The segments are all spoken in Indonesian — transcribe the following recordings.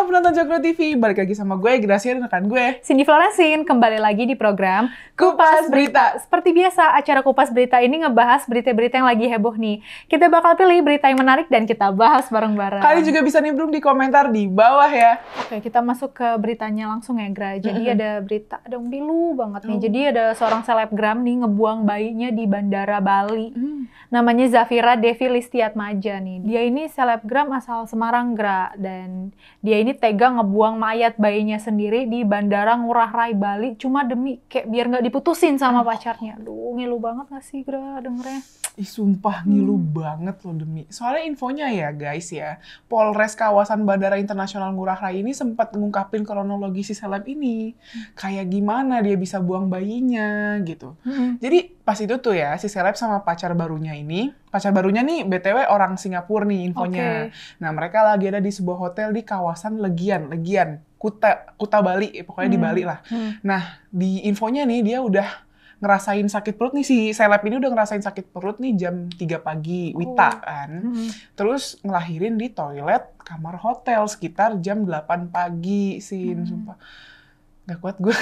Halo penonton Joglo TV, balik lagi sama gue, Gracia dan rekan gue Cindy Floresin, kembali lagi di program Kupas Berita. Seperti biasa, acara Kupas Berita ini ngebahas berita-berita yang lagi heboh nih. Kita bakal pilih berita yang menarik dan kita bahas bareng-bareng. Kalian juga bisa nimbrung di komentar di bawah ya. Oke, kita masuk ke beritanya langsung ya, Gra. Jadi ada berita, ada yang pilu banget nih. Jadi ada seorang selebgram nih ngebuang bayinya di Bandara Bali. Namanya Zafira Devi Listiatmaja nih. Dia ini selebgram asal Semarang, Gra. Dan dia ini tega ngebuang mayat bayinya sendiri di Bandara Ngurah Rai Bali cuma demi kayak biar nggak diputusin sama pacarnya. Aduh, ngilu banget gak sih, Gra, dengernya? Ih, sumpah ngilu banget loh demi. Soalnya infonya ya guys ya, Polres kawasan Bandara Internasional Ngurah Rai ini sempat ngungkapin kronologi si seleb ini. Kayak gimana dia bisa buang bayinya gitu. Jadi pas itu tuh ya, si seleb sama pacar barunya nih BTW orang Singapura nih infonya. Nah mereka lagi ada di sebuah hotel di kawasan Legian, Kuta Bali, pokoknya di Bali lah. Nah di infonya nih dia udah ngerasain sakit perut nih, si seleb ini udah ngerasain sakit perut nih jam 3 pagi, Wita kan. Terus ngelahirin di toilet kamar hotel sekitar jam 8 pagi, sumpah. Gak kuat gue.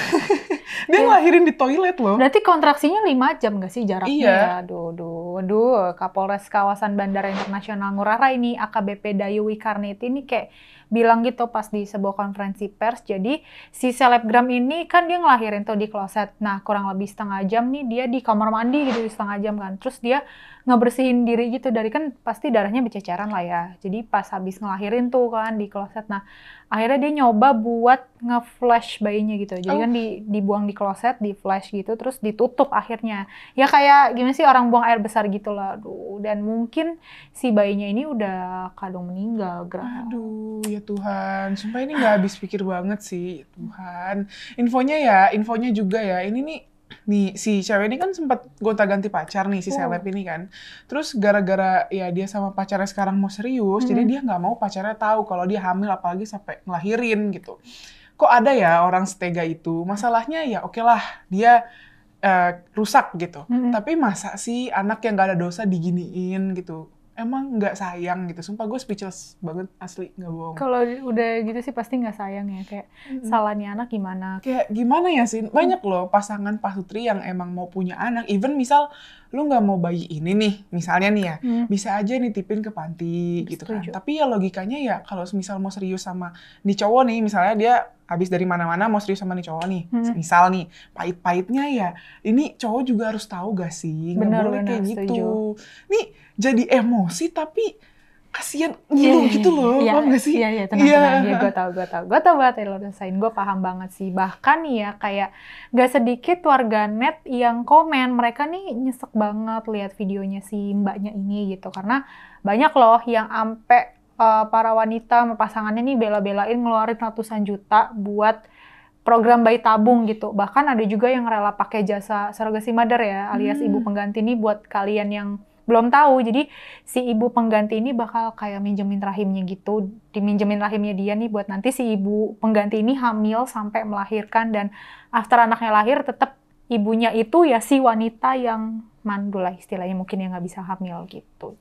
Dia ngelahirin di toilet loh. Berarti kontraksinya 5 jam gak sih jaraknya? Iya. Ya? Aduh. Kapolres kawasan Bandara Internasional Ngurah Rai ini, AKBP Dayu Wikarniti ini kayak bilang gitu pas di sebuah konferensi pers. Jadi si selebgram ini kan dia ngelahirin tuh di kloset. Nah kurang lebih setengah jam nih dia di kamar mandi gitu, setengah jam kan. Terus dia ngebersihin diri gitu dari kan pasti darahnya berceceran lah ya. Jadi pas habis ngelahirin tuh kan di kloset. Nah akhirnya dia nyoba buat nge-flash bayinya gitu. Jadi kan dibuang di kloset, di flash gitu, terus ditutup akhirnya. Ya kayak gimana sih orang buang air besar gitu lah. Aduh, dan mungkin si bayinya ini udah kadung meninggal, Gra. Aduh, ya Tuhan. Sumpah ini nggak habis pikir banget sih, ya Tuhan. Infonya juga ya, ini nih si cewek ini kan sempat gonta-ganti pacar nih, si seleb ini kan. Terus gara-gara ya dia sama pacarnya sekarang mau serius, jadi dia nggak mau pacarnya tahu kalau dia hamil, apalagi sampai ngelahirin gitu. Kok ada ya orang setega itu? Masalahnya ya oke lah, dia rusak gitu. Tapi masa sih anak yang gak ada dosa diginiin gitu? Emang nggak sayang gitu? Sumpah gue speechless banget, asli, nggak bohong. Kalau udah gitu sih pasti nggak sayang ya, kayak salahnya anak gimana? Kayak gimana ya sih? Banyak loh pasangan pasutri yang emang mau punya anak. Even misal lu nggak mau bayi ini nih, misalnya nih ya, bisa aja nitipin ke panti gitu kan. Tapi ya logikanya ya kalau misal mau serius sama nih cowok nih, misalnya dia habis dari mana-mana mau serius sama nih cowok nih, misal nih, pahit-pahitnya ya, ini cowok juga harus tahu gak sih? Nggak boleh kayak gitu. Nih jadi emosi tapi kasihan ngilu gitu loh, paham gak sih? Iya, tenang. Ya, gue tau banget yang lo rasain, gue paham banget sih. Bahkan nih ya, kayak gak sedikit warganet yang komen, mereka nih nyesek banget lihat videonya si mbaknya ini gitu. Karena banyak loh yang ampe para wanita sama pasangannya nih bela-belain ngeluarin ratusan juta buat program bayi tabung gitu. Bahkan ada juga yang rela pakai jasa surrogasi mother ya, alias ibu pengganti ini buat kalian yang belum tahu. Jadi si ibu pengganti ini bakal kayak minjemin rahimnya gitu, diminjemin rahimnya dia nih buat nanti si ibu pengganti ini hamil sampai melahirkan, dan after anaknya lahir tetap ibunya itu ya si wanita yang mandul lah istilahnya, mungkin yang nggak bisa hamil gitu.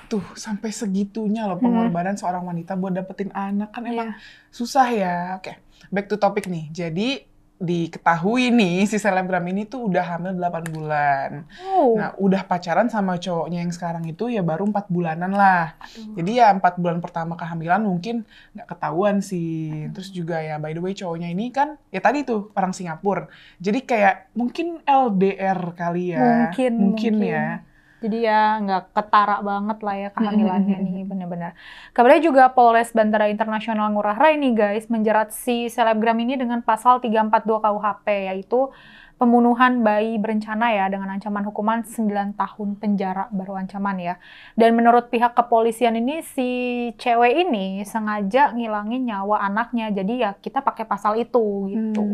Tuh sampai segitunya loh pengorbanan seorang wanita buat dapetin anak, kan emang susah ya. Oke, back to topic nih. Jadi diketahui nih si selebgram ini tuh udah hamil 8 bulan. Nah udah pacaran sama cowoknya yang sekarang itu ya baru 4 bulanan lah. Jadi ya 4 bulan pertama kehamilan mungkin nggak ketahuan sih. Terus juga ya by the way cowoknya ini kan ya tadi tuh orang Singapura. Jadi kayak mungkin LDR kali ya. Mungkin ya. Jadi ya nggak ketara banget lah ya kehamilannya nih, bener-bener. Kabarnya juga Polres Bandara Internasional Ngurah Rai nih guys, menjerat si selebgram ini dengan pasal 342 KUHP, yaitu pembunuhan bayi berencana ya, dengan ancaman hukuman 9 tahun penjara baru ancaman ya. Dan menurut pihak kepolisian ini, si cewek ini sengaja ngilangin nyawa anaknya, jadi ya kita pakai pasal itu gitu.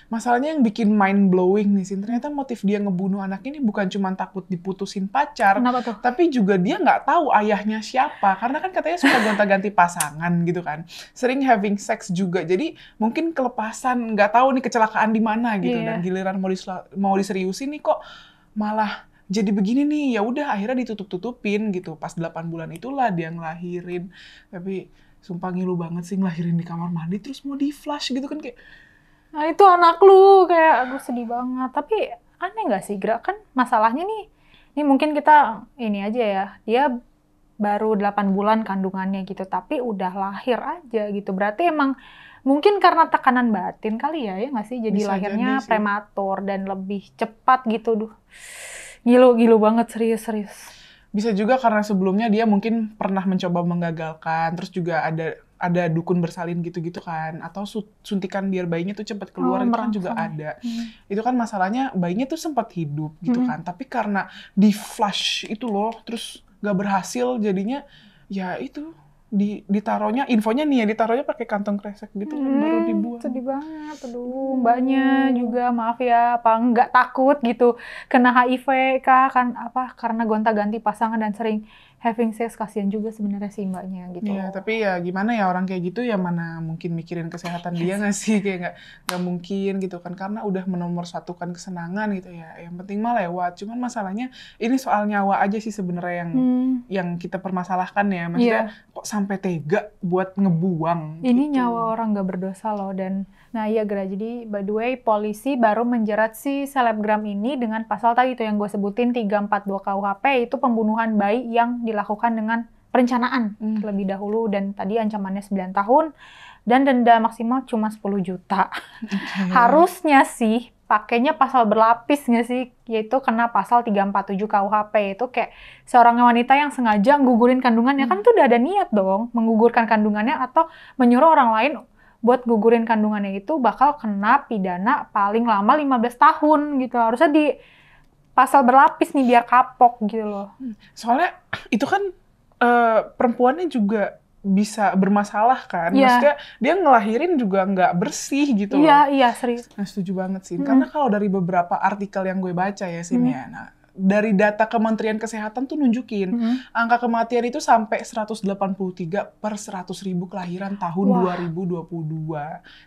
Masalahnya yang bikin mind blowing nih Sin, ternyata motif dia ngebunuh anak ini bukan cuma takut diputusin pacar, tapi juga dia nggak tahu ayahnya siapa, karena kan katanya suka gonta-ganti pasangan gitu kan, sering having sex juga, jadi mungkin kelepasan, nggak tahu nih kecelakaan di mana gitu, dan giliran mau diseriusin nih kok malah jadi begini nih. Ya udah akhirnya ditutup-tutupin gitu. Pas 8 bulan itulah dia ngelahirin. Tapi Sumpah ngilu banget sih ngelahirin di kamar mandi terus mau di flash gitu kan kayak. Nah itu anak lu, kayak aduh sedih banget. Tapi aneh nggak sih Gra, kan masalahnya nih, ini mungkin kita ini aja ya, dia baru 8 bulan kandungannya gitu, tapi udah lahir aja gitu. Berarti emang mungkin karena tekanan batin kali ya nggak sih? Jadi Bisa lahirnya jadi sih. prematur dan lebih cepat gitu. Duh, gilu banget, serius. Bisa juga karena sebelumnya dia mungkin pernah mencoba menggagalkan, terus juga ada dukun bersalin gitu-gitu kan, atau suntikan biar bayinya tuh cepat keluar itu kan juga Merangsang. ada. Itu kan masalahnya bayinya tuh sempat hidup gitu kan, tapi karena di flash itu loh, terus gak berhasil jadinya ya itu ditaruhnya infonya nih ya ditaruhnya pakai kantong kresek gitu kan baru dibuang. Sedih banget, aduh mbaknya juga maaf ya, apa nggak takut gitu kena HIV kah kan apa karena gonta-ganti pasangan dan sering having sex, kasihan juga sebenarnya sih mbaknya gitu. Iya, tapi ya gimana ya orang kayak gitu ya mana mungkin mikirin kesehatan dia nggak sih kayak nggak mungkin gitu kan karena udah menomorsatukan kesenangan gitu ya. Yang penting mah lewat. Cuman masalahnya ini soal nyawa aja sih sebenarnya yang kita permasalahkan ya. Maksudnya kok sampai tega buat ngebuang. Ini gitu. nyawa orang nggak berdosa loh. Dan nah iya Gra, jadi by the way polisi baru menjerat si selebgram ini dengan pasal tadi itu yang gue sebutin 342 KUHP, itu pembunuhan bayi yang dilakukan dengan perencanaan terlebih dahulu, dan tadi ancamannya 9 tahun dan denda maksimal cuma 10 juta. Harusnya sih pakainya pasal berlapis nggak sih? Yaitu kena pasal 347 KUHP, itu kayak seorang wanita yang sengaja gugurin kandungannya, kan tuh udah ada niat dong menggugurkan kandungannya atau menyuruh orang lain buat gugurin kandungannya, itu bakal kena pidana paling lama 15 tahun gitu. Harusnya di pasal berlapis nih biar kapok gitu loh. Soalnya itu kan perempuannya juga bisa bermasalah kan. Maksudnya dia ngelahirin juga nggak bersih gitu loh. Iya, serius. Nah, setuju banget sih. Karena kalau dari beberapa artikel yang gue baca ya sini ya, nah dari data Kementerian Kesehatan tuh nunjukin angka kematian itu sampai 183 per 100.000 kelahiran tahun 2022.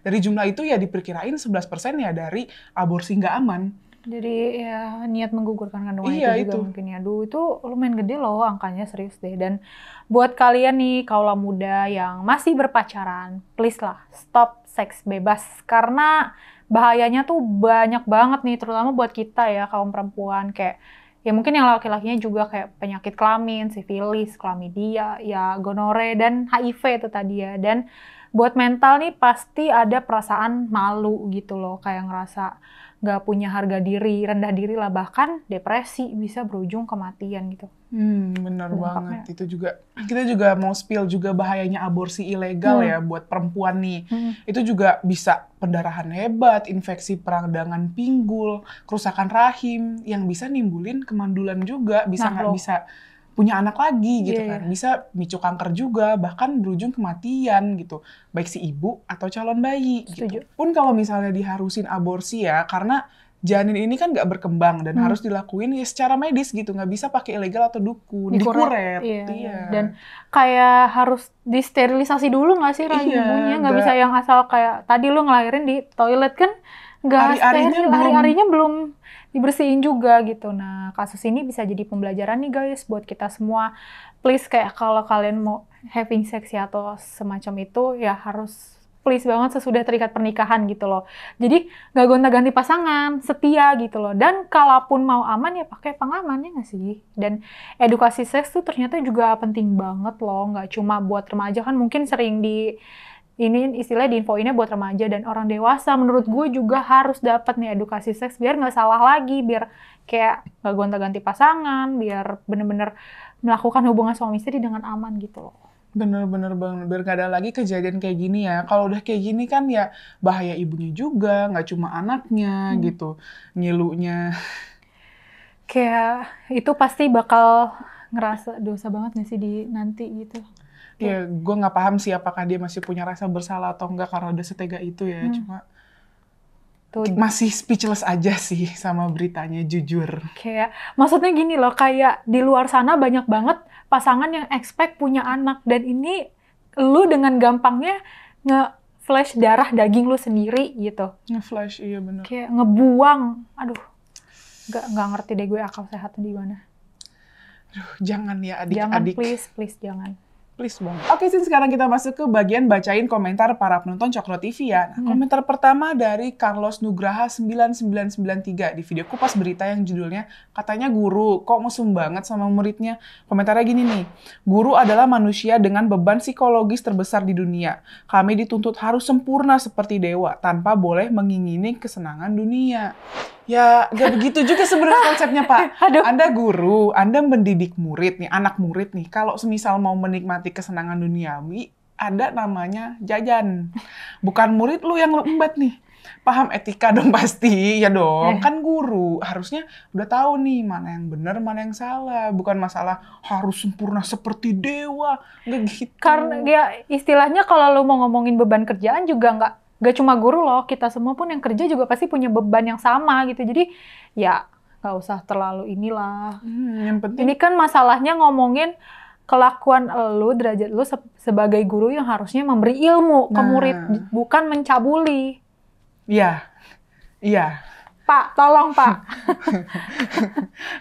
Dari jumlah itu ya diperkirain 11% ya dari aborsi nggak aman. Jadi ya niat menggugurkan kandungan Iya, itu juga mungkin ya. Aduh, itu lumayan gede loh angkanya, serius deh. Dan buat kalian nih kaula muda yang masih berpacaran, please lah stop seks bebas. Karena bahayanya tuh banyak banget nih, terutama buat kita ya kaum perempuan. Kayak ya mungkin yang laki-lakinya juga kayak penyakit kelamin, sifilis, klamidia, ya gonore, dan HIV itu tadi ya. Dan buat mental nih pasti ada perasaan malu gitu loh, kayak ngerasa nggak punya harga diri, rendah diri lah, bahkan depresi, bisa berujung kematian gitu. Bener banget. Itu juga kita juga mau spill juga bahayanya aborsi ilegal ya buat perempuan nih. Itu juga bisa pendarahan hebat, infeksi peradangan pinggul, kerusakan rahim yang bisa nimbulin kemandulan juga, bisa nggak bisa punya anak lagi gitu kan. Bisa micu kanker juga, bahkan berujung kematian gitu. Baik si ibu atau calon bayi gitu. Pun kalau misalnya diharusin aborsi ya, karena janin ini kan nggak berkembang dan harus dilakuin ya secara medis gitu. Nggak bisa pakai ilegal atau dukun, dikuret. Iya. Dan kayak harus disterilisasi dulu nggak sih rahim ibunya? Nggak bisa yang asal kayak tadi lu ngelahirin di toilet kan nggak steril, hari-harinya belum dibersihin juga gitu. Nah, kasus ini bisa jadi pembelajaran nih guys buat kita semua. Please kayak kalau kalian mau having sex ya atau semacam itu ya harus please banget sesudah terikat pernikahan gitu loh. Jadi nggak gonta-ganti pasangan, setia gitu loh. Dan kalaupun mau aman ya pakai pengaman, ya nggak sih? Dan edukasi seks tuh ternyata juga penting banget loh. Nggak cuma buat remaja, kan mungkin sering ini istilahnya diinfoinnya buat remaja dan orang dewasa. Menurut gue juga harus dapat nih edukasi seks biar nggak salah lagi, biar kayak nggak gonta-ganti pasangan, biar bener-bener melakukan hubungan suami istri dengan aman gitu loh. Bener-bener banget, biar nggak ada lagi kejadian kayak gini ya. Kalau udah kayak gini kan ya bahaya ibunya juga, nggak cuma anaknya gitu, ngilunya. Kayak itu pasti bakal ngerasa dosa banget nggak sih di nanti gitu. Ya, gue nggak paham sih apakah dia masih punya rasa bersalah atau enggak karena udah setega itu ya. Cuma masih speechless aja sih sama beritanya, jujur. Kayak, maksudnya gini loh, kayak di luar sana banyak banget pasangan yang expect punya anak. Dan ini lu dengan gampangnya nge-flash darah daging lu sendiri gitu. Nge-flash, iya bener. Kayak ngebuang. Aduh, nggak ngerti deh gue akal sehatnya di mana. Aduh, jangan ya adik-adik. Jangan, please jangan. Please banget. Oke, sekarang kita masuk ke bagian bacain komentar para penonton Cokro TV ya. Nah, komentar pertama dari Carlos Nugraha 9993 di video Kupas Berita yang judulnya katanya guru kok mesum banget sama muridnya. Komentarnya gini nih, guru adalah manusia dengan beban psikologis terbesar di dunia. Kami dituntut harus sempurna seperti dewa tanpa boleh mengingini kesenangan dunia. Ya, gak begitu juga sebenarnya konsepnya, Pak. Aduh. Anda guru, Anda mendidik murid nih, anak murid nih. Kalau semisal mau menikmati kesenangan duniawi, ada namanya jajan. Bukan murid lu yang lu embat nih. Paham etika dong pasti, ya dong. Kan guru, harusnya udah tahu nih mana yang benar, mana yang salah. Bukan masalah harus sempurna seperti dewa. Nggak gitu. Karena ya istilahnya kalau lu mau ngomongin beban kerjaan juga nggak cuma guru loh, kita semua pun yang kerja juga pasti punya beban yang sama gitu. Jadi ya nggak usah terlalu inilah. Yang penting Ini kan masalahnya ngomongin kelakuan lu, derajat lu sebagai guru yang harusnya memberi ilmu ke murid, bukan mencabuli. Iya, iya. Pak, tolong Pak.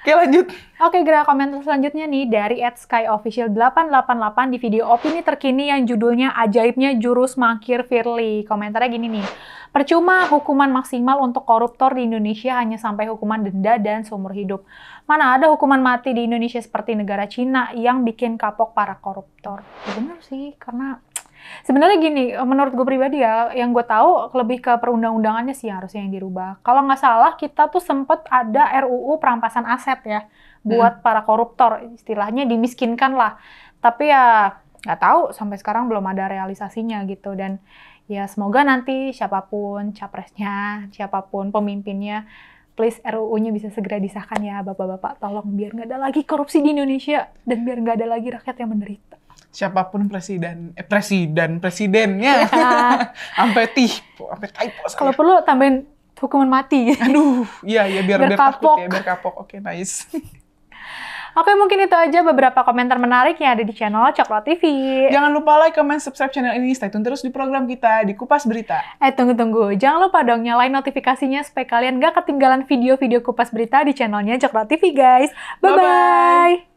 Oke, lanjut. Oke, gerak komentar selanjutnya nih dari @skyofficial888 di video opini terkini yang judulnya Ajaibnya Jurus Mangkir Firly. Komentarnya gini nih, percuma hukuman maksimal untuk koruptor di Indonesia hanya sampai hukuman denda dan seumur hidup. Mana ada hukuman mati di Indonesia seperti negara Cina yang bikin kapok para koruptor. Ya bener sih, karena sebenarnya gini, menurut gue pribadi ya, yang gue tahu lebih ke perundang-undangannya sih harusnya yang dirubah. Kalau nggak salah, kita tuh sempet ada RUU perampasan aset ya, buat para koruptor, istilahnya dimiskinkan lah. Tapi ya nggak tahu, sampai sekarang belum ada realisasinya gitu. Dan ya semoga nanti siapapun capresnya, siapapun pemimpinnya, please RUU-nya bisa segera disahkan ya Bapak-Bapak. Tolong biar nggak ada lagi korupsi di Indonesia, dan biar nggak ada lagi rakyat yang menderita. Siapapun presidennya, sampai typo. Kalau perlu tambahin hukuman mati. Aduh, iya biar kapok. takut ya, biar kapok. Oke, nice. Oke, mungkin itu aja beberapa komentar menarik yang ada di channel Cokro TV. Jangan lupa like, comment, subscribe channel ini. Stay tune terus di program kita di Kupas Berita. Tunggu. Jangan lupa dong nyalain notifikasinya supaya kalian gak ketinggalan video-video Kupas Berita di channelnya Cokro TV, guys. Bye-bye!